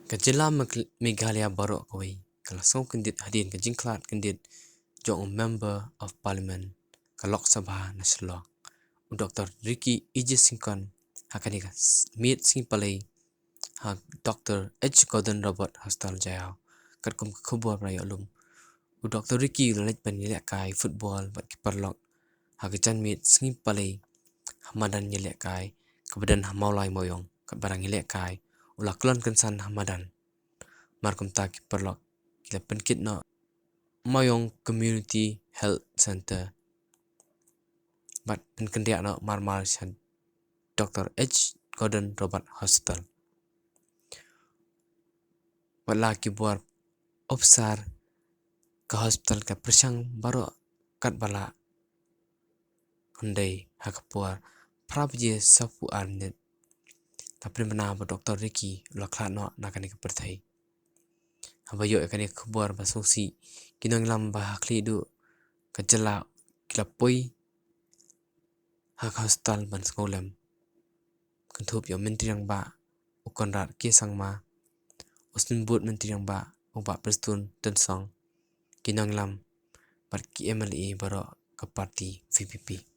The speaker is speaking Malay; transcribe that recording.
Ka jila Meghalaya Barok kawai kalasong kendit hadin ka jingklat kendit jong member of parliament ka Lok Sabha naslok Dr. Ricky Ejisingkon hakani ka meet sing palai ha Dr. H. Gordon Robert Hostel Jayao kat kum khubur prayo lum Dr. Ricky lek ban yelek kai football bat kiper lok ha ka jan meet sing palai hamadan yelek kai kebadan hamaulai moyong kat barang yelek kai ulak klon kensan hamadan markum ta kiper lok kila penkit no Moyong Community Health Center bat penkendia no marmal shan Dr. H. Gordon Robert Hospital wala ki buar opsar ke hospital ka persang baro kat bala hundai hakapuar prabje sapu arnet tapi mana ba Dr. Ricky lakha no nakani ka perthai habayo ekani khabar basungsi kinong lamba hakli du kajala kilapoi hak hospital ban skolem kentup yo menteri yang ba ukonrat ke sangma usnin bud menteri yang ba uba prestun tensong kinong lam par ki MLA baro ke parti VPP